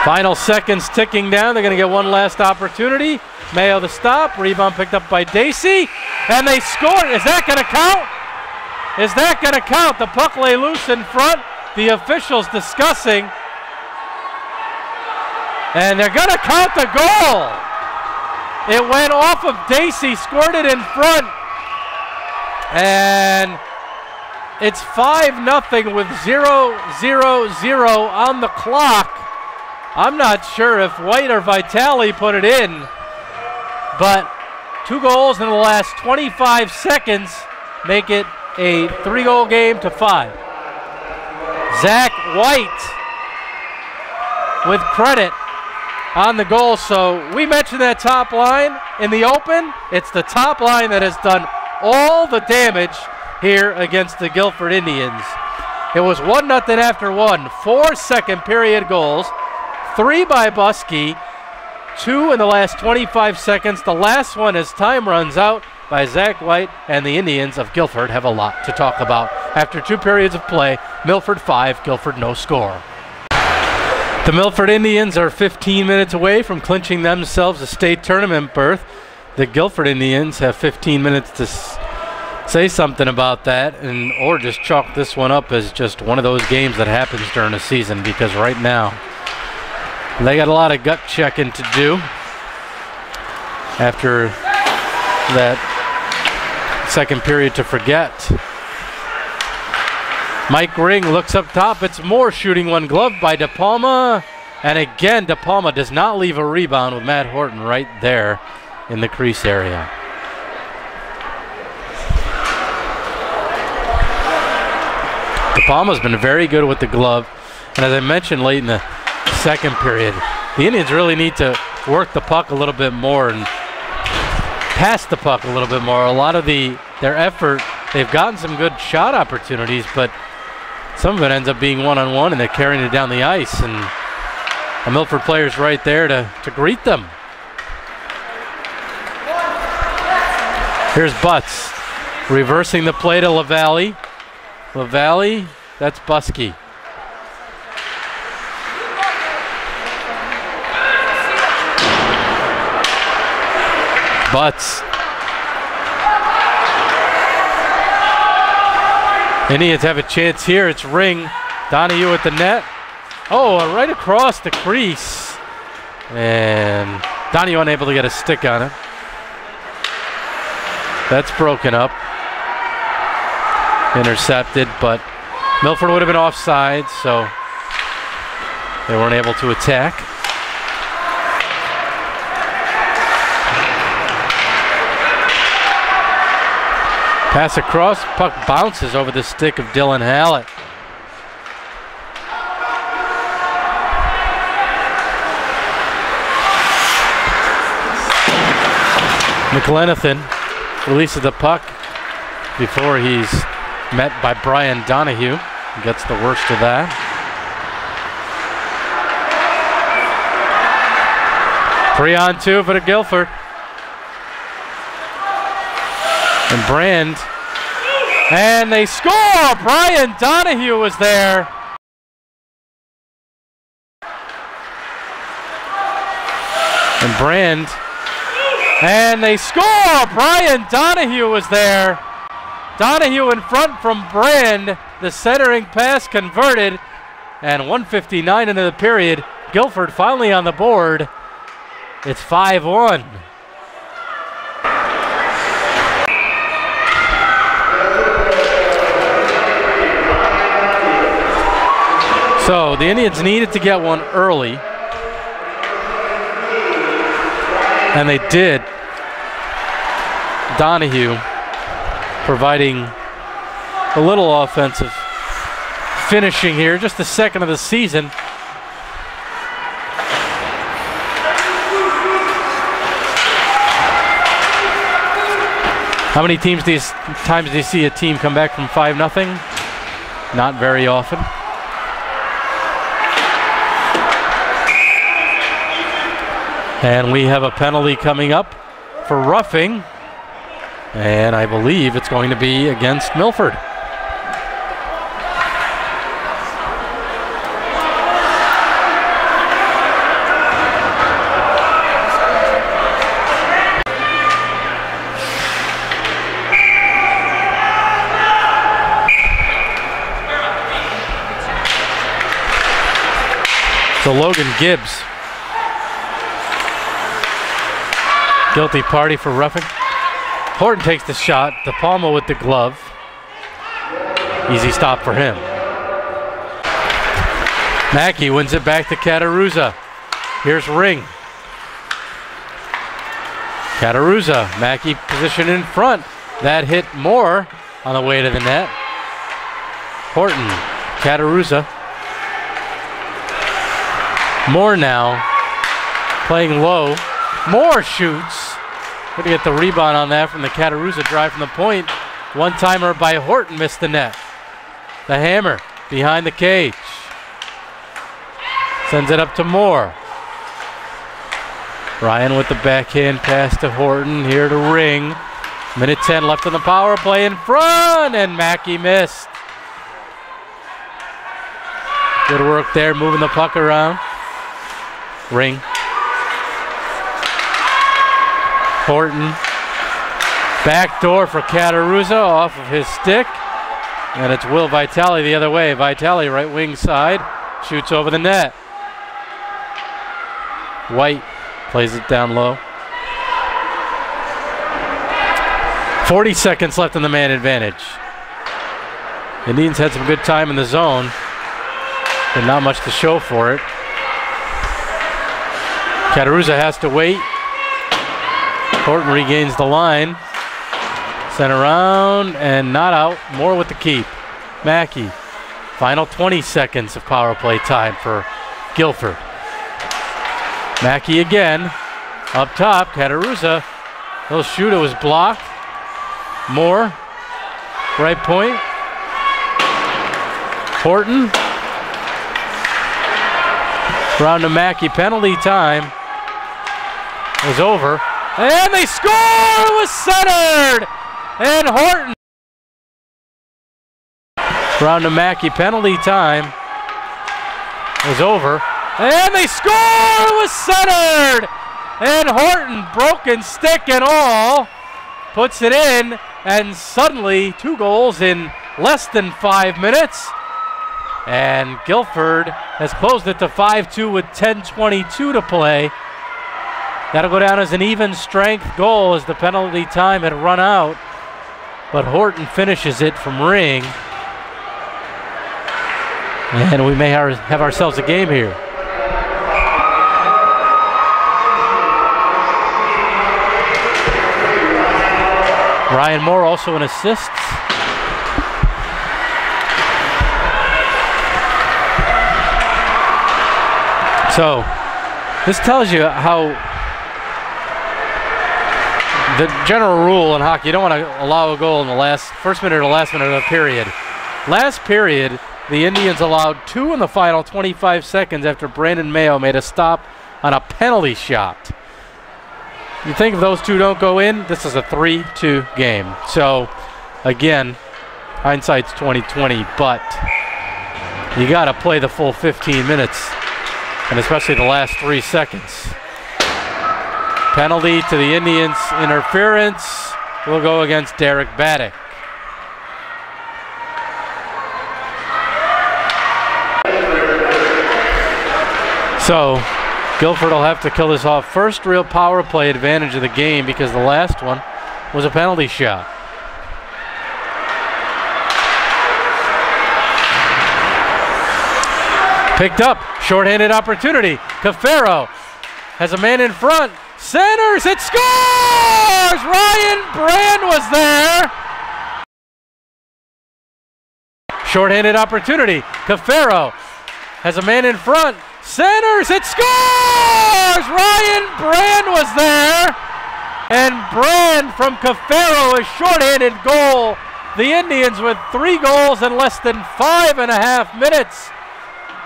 Final seconds ticking down. They're going to get one last opportunity. Mayo the stop. Rebound picked up by Dacey. And they scored. Is that going to count? Is that going to count? The puck lay loose in front. The officials discussing. And they're going to count the goal. It went off of Dacey, scored it in front. And it's 5-0 with 0-0-0 on the clock. I'm not sure if White or Vitale put it in, but 2 goals in the last 25 seconds make it a 3-goal game to 5. Zach White with credit on the goal. So we mentioned that top line in the open. It's the top line that has done all the damage here against the Guilford Indians. It was 1-0 after 1. 4 second period goals. 3 by Buskey. 2 in the last 25 seconds. The last one as time runs out by Zach White, and the Indians of Guilford have a lot to talk about. After 2 periods of play, Milford 5, Guilford no score. The Milford Indians are 15 minutes away from clinching themselves a state tournament berth. The Guilford Indians have 15 minutes to say something about that, or just chalk this one up as just one of those games that happens during the season, because right now they got a lot of gut checking to do after that second period to forget. Mike Ring looks up top. It's Moore shooting one glove by De Palma. And again, De Palma does not leave a rebound with Matt Horton right there in the crease area. De Palma's been very good with the glove. And as I mentioned late in the second period, the Indians really need to work the puck a little bit more and pass the puck a little bit more. A lot of their effort, they've gotten some good shot opportunities, but some of it ends up being one-on-one, and they're carrying it down the ice, and a Milford player's right there to greet them. Here's Butts reversing the play to LaValle. LaValle, that's Buskey. Butts. Indians have a chance here. It's Ring. Donahue at the net. Oh, right across the crease. And Donahue unable to get a stick on it. That's broken up. Intercepted, but Milford would have been offside, so They weren't able to attack. Pass across, puck bounces over the stick of Dylan Hallett. McLenithan releases the puck before he's met by Brian Donahue. He gets the worst of that. Three on two for the Guilford. And Brand. And they score! Brian Donahue was there. And Brand. And they score! Brian Donahue was there. Donahue in front from Brand. The centering pass converted. And 1:59 into the period. Guilford finally on the board. It's 5-1. So the Indians needed to get one early. And they did. Donahue providing a little offensive finishing here, just the second of the season. How many times do you see a team come back from 5-0? Not very often. And we have a penalty coming up for roughing. And I believe it's going to be against Milford. So Logan Gibbs, guilty party for roughing. Horton takes the shot. De Palma with the glove. Easy stop for him. Mackey wins it back to Cataruzza. Here's Ring. Cataruzza, Mackey position in front. That hit Moore on the way to the net. Horton, Cataruzza. Moore now playing low. Moore shoots. Going to get the rebound on that from the Cataruzza drive from the point. One-timer by Horton missed the net. The hammer behind the cage. Sends it up to Moore. Ryan with the backhand pass to Horton. Here to Ring. Minute 10 left on the power play in front, and Mackey missed. Good work there, moving the puck around. Ring. Horton. Backdoor for Cataruzza off of his stick. And it's Will Vitale the other way. Vitale right wing side. Shoots over the net. White plays it down low. 40 seconds left in the man advantage. Indians had some good time in the zone, but not much to show for it. Cataruzza has to wait. Horton regains the line. Sent around and not out. Moore with the keep. Mackey. Final 20 seconds of power play time for Guilford. Mackey again. Up top. Cataruzza. He'll shoot. It was blocked. Moore. Right point. Horton. Round to Mackey. Penalty time was over. And they score! It was centered! And Horton. Round to Mackey. Penalty time was over. And they score! It was centered! And Horton, broken stick and all, puts it in. And suddenly, 2 goals in less than 5 minutes. And Guilford has closed it to 5-2 with 10:22 to play. That'll go down as an even strength goal as the penalty time had run out. But Horton finishes it from Ring. And we may have ourselves a game here. Ryan Moore also in assists. So this tells you how the general rule in hockey, you don't want to allow a goal in the first minute or last minute of the period. Last period, the Indians allowed 2 in the final 25 seconds after Brandon Mayo made a stop on a penalty shot. You think if those 2 don't go in, this is a 3-2 game. So again, hindsight's 20/20, but you got to play the full 15 minutes, and especially the last 3 seconds. Penalty to the Indians, interference will go against Derek Baddick. So Guilford will have to kill this off. First real power play advantage of the game, because the last one was a penalty shot. Picked up, shorthanded opportunity. Cafaro has a man in front. Centers, it scores! Ryan Brand was there. Shorthanded opportunity. Cafaro has a man in front. Centers, it scores! Ryan Brand was there. And Brand from Cafaro, a shorthanded goal. The Indians with 3 goals in less than 5.5 minutes.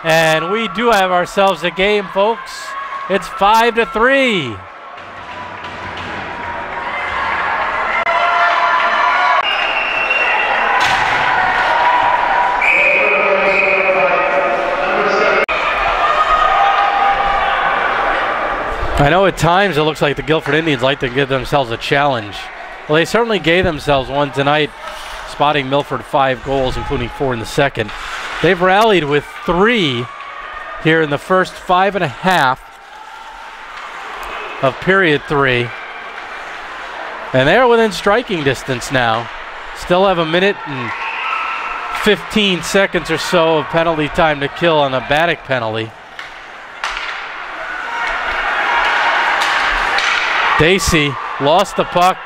And we do have ourselves a game, folks. It's 5-3. I know at times it looks like the Guilford Indians like to give themselves a challenge. Well, they certainly gave themselves one tonight, spotting Milford 5 goals, including 4 in the second. They've rallied with 3 here in the first 5.5 of period 3. And they're within striking distance now. Still have 1 minute and 15 seconds or so of penalty time to kill on the Baddick penalty. Dacey lost the puck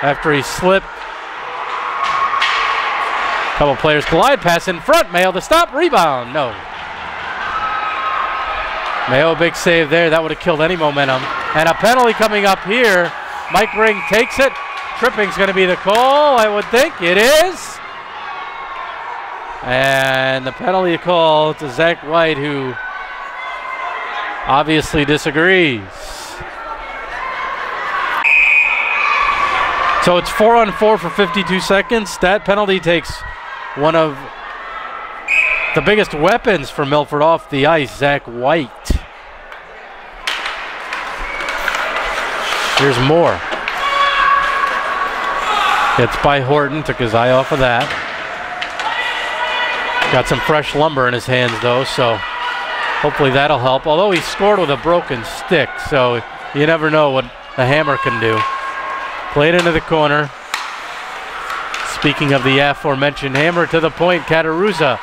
after he slipped. Couple players collide, pass in front. Mayo to stop, rebound, no. Mayo, a big save there. That would have killed any momentum. And a penalty coming up here. Mike Ring takes it. Tripping's going to be the call, I would think. It is. And the penalty call to Zach White, who obviously disagrees. So it's 4-on-4 for 52 seconds. That penalty takes one of the biggest weapons for Milford off the ice, Zach White. Here's Moore. Hits by Horton, took his eye off of that. Got some fresh lumber in his hands though, so hopefully that'll help. Although he scored with a broken stick, so you never know what the hammer can do. Played into the corner. Speaking of the aforementioned hammer, to the point, Cataruzza.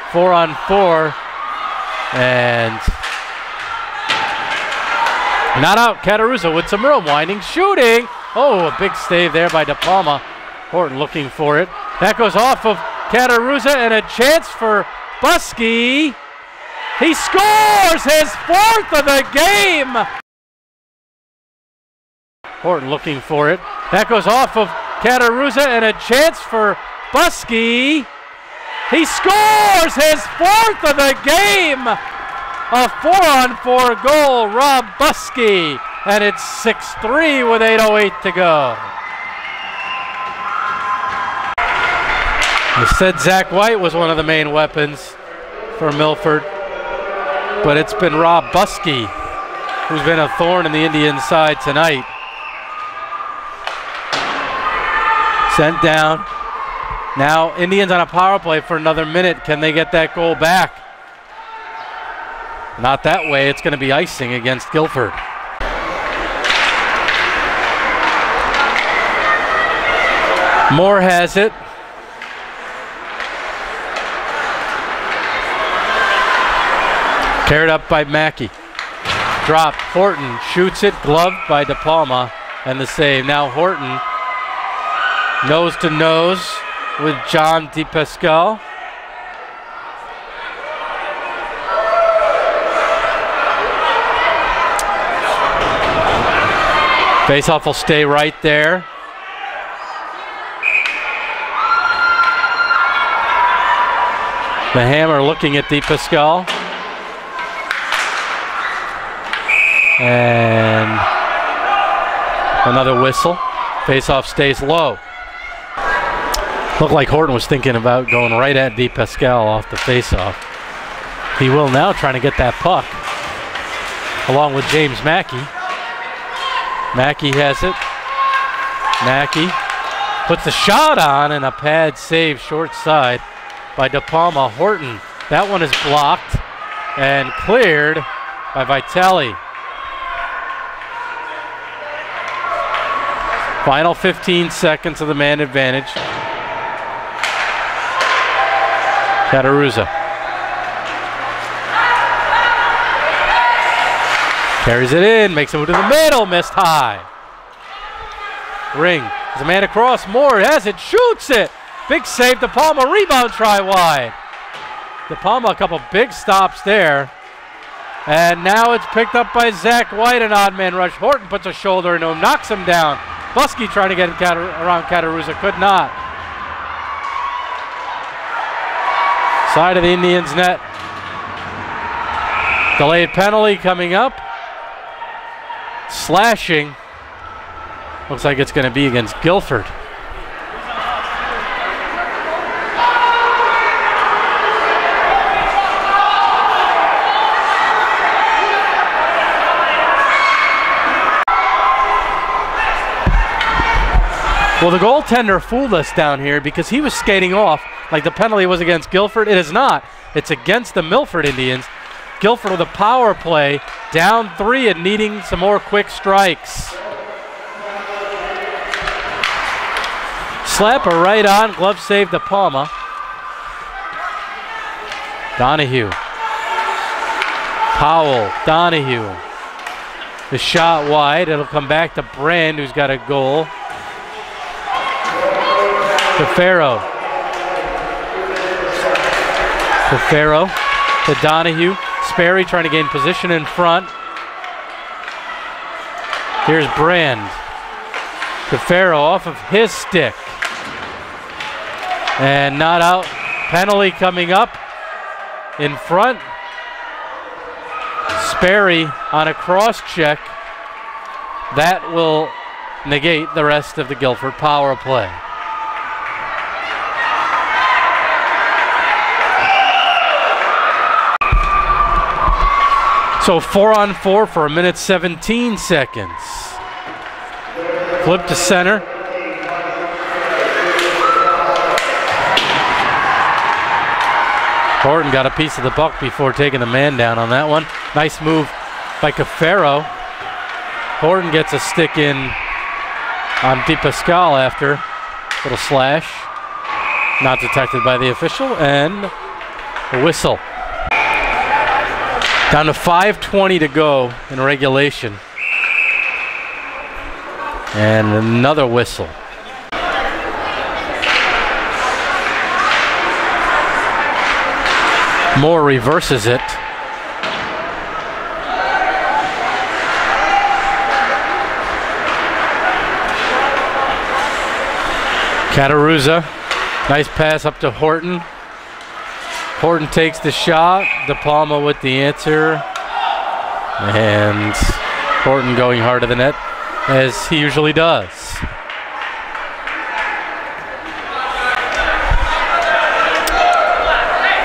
4-on-4. And not out. Cataruzza with some real winding. Shooting. Oh, a big save there by De Palma. Horton looking for it. That goes off of Cataruzza, and a chance for Buskey. He scores his 4th of the game. Horton looking for it. That goes off of Cataruzza, and a chance for Buskey. He scores his 4th of the game. A 4-on-4 goal, Rob Buskey. And it's 6-3 with 8:08 to go. I said Zach White was one of the main weapons for Milford, but it's been Rob Buskey who's been a thorn in the Indian side tonight. Sent down. Now Indians on a power play for another minute. Can they get that goal back? Not that way. It's going to be icing against Guilford. Moore has it. Carried up by Mackey. Dropped. Horton shoots it. Gloved by De Palma. And the save. Now Horton Nose to nose with John DePascal. Faceoff will stay right there. The hammer looking at DePascal. And another whistle. Faceoff stays low. Looked like Horton was thinking about going right at DePascal off the faceoff. He will now, trying to get that puck along with James Mackey. Mackey has it. Mackey puts the shot on, and a pad save short side by De Palma. Horton, that one is blocked and cleared by Vitale. Final 15 seconds of the man advantage. Cataruzza carries it in, makes it move to the middle, missed high. Ring, there's a man across, Moore has it, shoots it. Big save, De Palma, rebound try wide. De Palma, a couple big stops there. And now it's picked up by Zach White, an odd man rush. Horton puts a shoulder into him, knocks him down. Buskey trying to get around Cataruzza, could not. Side of the Indians net. Delayed penalty coming up. Slashing. Looks like it's going to be against Guilford. Well, the goaltender fooled us down here because he was skating off like the penalty was against Guilford. It is not. It's against the Milford Indians. Guilford with a power play, down 3 and needing some more quick strikes. Slapper right on, glove save De Palma. Donahue. Powell, Donahue. The shot wide, it'll come back to Brand, who's got a goal. Cafaro to Donahue. Sperry trying to gain position in front. Here's Brand. Cafaro off of his stick. And not out. Penalty coming up in front. Sperry on a cross check. That will negate the rest of the Guilford power play. So 4-on-4 for 1:17 seconds. Flip to center. Horton got a piece of the puck before taking the man down on that one. Nice move by Cafaro. Horton gets a stick in on DePascal after. Little slash. Not detected by the official, and a whistle. Down to 5:20 to go in regulation. And another whistle. Moore reverses it. Cataruzza, nice pass up to Horton. Horton takes the shot. De Palma with the answer. And Horton going hard to the net, as he usually does.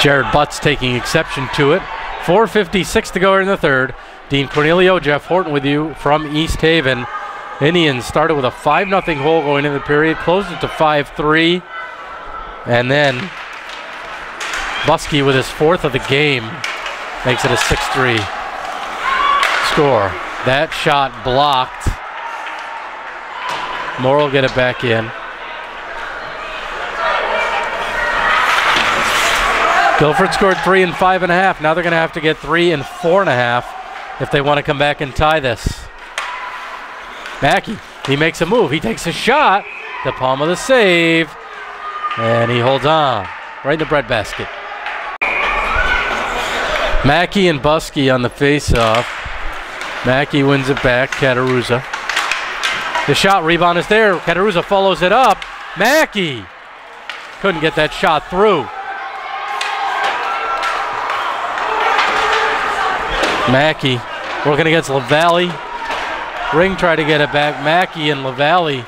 Jared Butts taking exception to it. 4:56 to go in the third. Dean Cornelio, Jeff Horton with you from East Haven. Indians started with a 5-0 hole going into the period, closed it to 5-3. And then Buskey with his 4th of the game makes it a 6-3 score. That shot blocked. Moore will get it back in. Guilford scored 3 in 5.5. Now they're going to have to get 3 in 4.5 if they want to come back and tie this. Mackey, he makes a move. He takes a shot, De Palma the save. And he holds on. Right in the breadbasket. Mackey and Buskey on the face-off. Mackey wins it back. Kataruza. The shot rebound is there. Kataruza follows it up. Mackey couldn't get that shot through. Mackey working against LaValle. Ring tried to get it back. Mackey and LaValle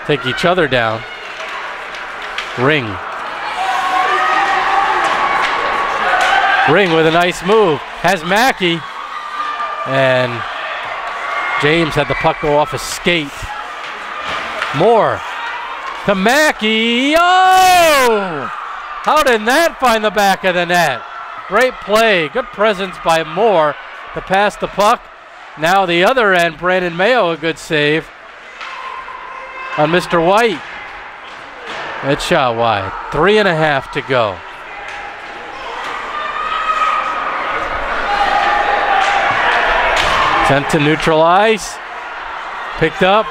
take each other down. Ring with a nice move. Has Mackey. And James had the puck go off his skate. Moore to Mackey. Oh! How did that find the back of the net? Great play. Good presence by Moore to pass the puck. Now the other end, Brandon Mayo, a good save on Mr. White. That shot wide. 3.5 to go. Sent to neutral ice. Picked up.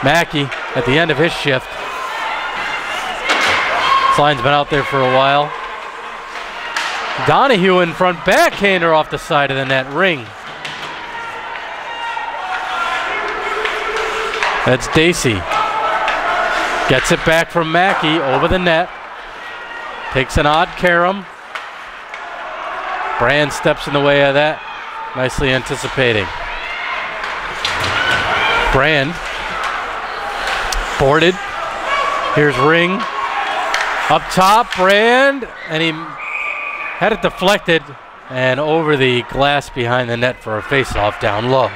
Mackey at the end of his shift. This line's been out there for a while. Donahue in front, backhander off the side of the net. Ring. That's Dacey. Gets it back from Mackey over the net. Takes an odd carom. Brand steps in the way of that. Nicely anticipating. Brand. Boarded. Here's Ring. Up top, Brand. And he had it deflected and over the glass behind the net for a face-off down low.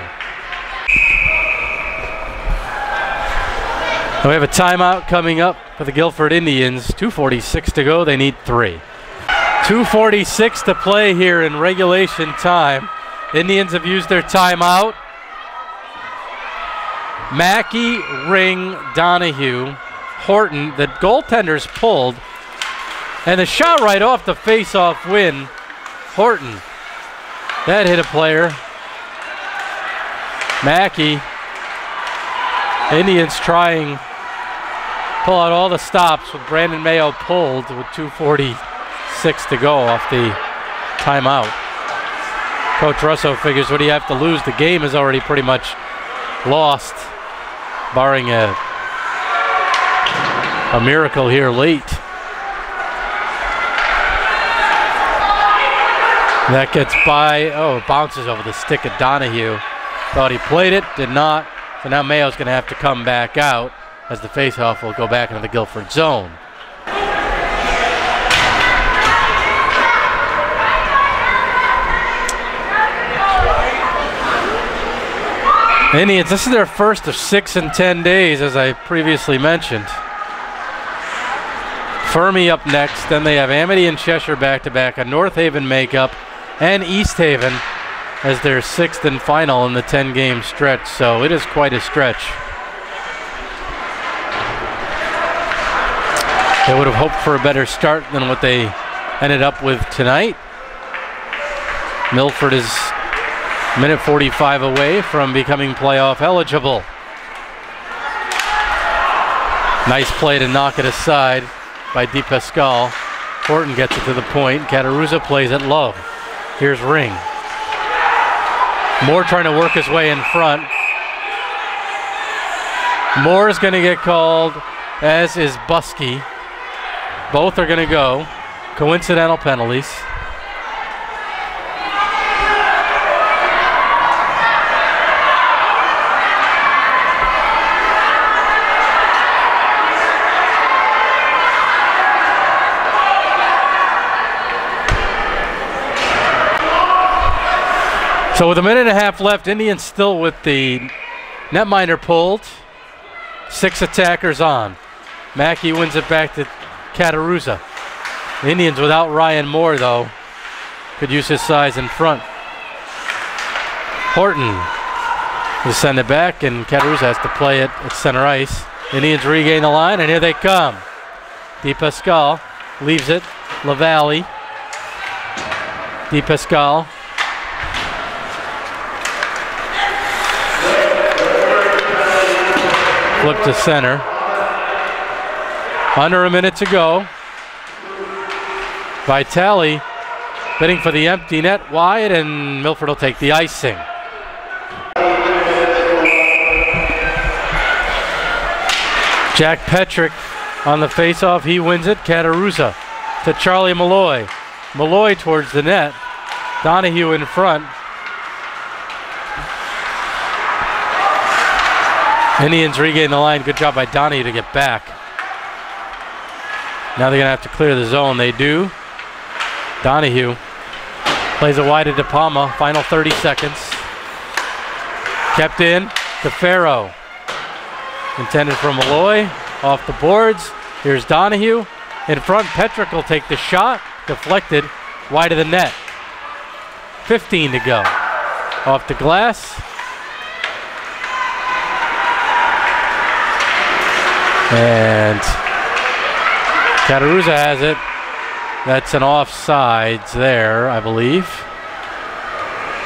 We have a timeout coming up for the Guilford Indians. 2:46 to go. They need 3. 2:46 to play here in regulation time. Indians have used their timeout. Mackey, Ring, Donahue, Horton. The goaltenders pulled. And the shot right off the face-off win. Horton. That hit a player. Mackey. Indians trying pull out all the stops with Brandon Mayo pulled with 2:46 to go off the timeout. Coach Russo figures, what do you have to lose? The game is already pretty much lost, barring a miracle here late. That gets by, oh, it bounces over the stick of Donahue. Thought he played it, did not. So now Mayo's going to have to come back out as the faceoff will go back into the Guilford zone. Indians, this is their first of 6 in 10 days, as I previously mentioned. Fermi up next, then they have Amity and Cheshire back-to-back, a North Haven makeup, and East Haven as their 6th and final in the 10-game stretch, so it is quite a stretch. They would have hoped for a better start than what they ended up with tonight. Milford is minute 45 away from becoming playoff eligible. Nice play to knock it aside by DePascal. Horton gets it to the point. Kataruza plays it low. Here's Ring. Moore trying to work his way in front. Moore is going to get called, as is Buskey. Both are going to go. Coincidental penalties. So with a minute and a half left, Indians still with the netminder pulled. 6 attackers on. Mackey wins it back to Kataruza. The Indians without Ryan Moore, though, could use his size in front. Horton will send it back, and Kataruza has to play it at center ice. Indians regain the line, and here they come. DePascal leaves it. LaValle. DePascal. Flip to center. Under a minute to go. Vitale bidding for the empty net wide, and Milford will take the icing. Jack Petrick on the faceoff. He wins it. Cataruzza to Charlie Malloy. Malloy towards the net. Donahue in front. Indians regain the line. Good job by Donahue to get back. Now they're going to have to clear the zone. They do. Donahue plays it wide to De Palma. Final 30 seconds. Kept in to Farrow. Intended for Malloy. Off the boards. Here's Donahue. In front, Petrick will take the shot. Deflected. Wide of the net. 15 to go. Off the glass. And Cataruzza has it. That's an offsides there, I believe.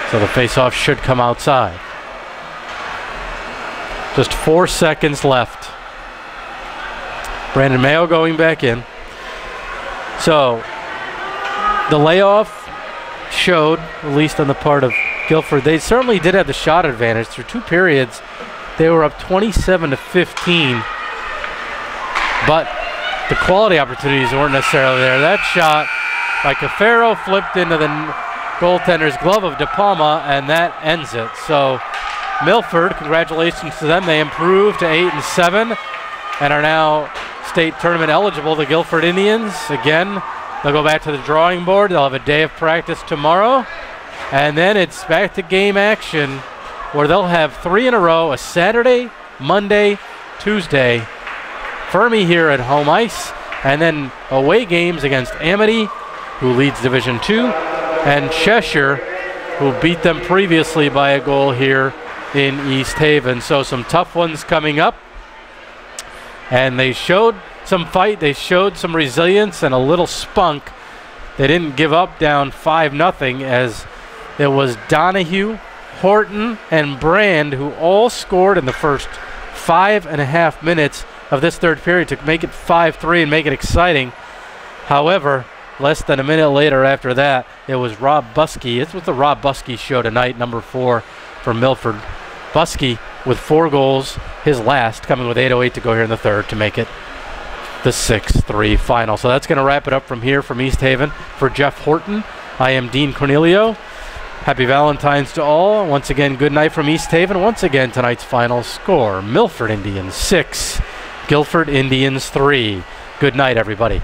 So the faceoff should come outside. Just 4 seconds left. Brandon Mayo going back in. So the layoff showed, at least on the part of Guilford, they certainly did have the shot advantage. Through 2 periods, they were up 27 to 15. But the quality opportunities weren't necessarily there. That shot by Cafaro flipped into the goaltender's glove of De Palma, and that ends it. So Milford, congratulations to them. They improved to 8-7 and are now state tournament eligible. The Guilford Indians, again, they'll go back to the drawing board. They'll have a day of practice tomorrow. And then it's back to game action where they'll have 3 in a row, a Saturday, Monday, Tuesday. Fermi here at home ice, and then away games against Amity, who leads Division II, and Cheshire, who beat them previously by a goal here in East Haven. So some tough ones coming up, and they showed some fight, they showed some resilience and a little spunk. They didn't give up down 5-0, as it was Donahue, Horton, and Brand who all scored in the first 5.5 minutes of this third period to make it 5-3 and make it exciting. However, less than a minute later after that, it was Rob Buskey. This was the Rob Buskey show tonight, number 4 for Milford. Buskey with 4 goals, his last, coming with 8:08 to go here in the third to make it the 6-3 final. So that's going to wrap it up from here from East Haven. For Jeff Horton, I am Dean Cornelio. Happy Valentine's to all. Once again, good night from East Haven. Once again, tonight's final score, Milford Indians 6, Guilford Indians 3. Good night, everybody.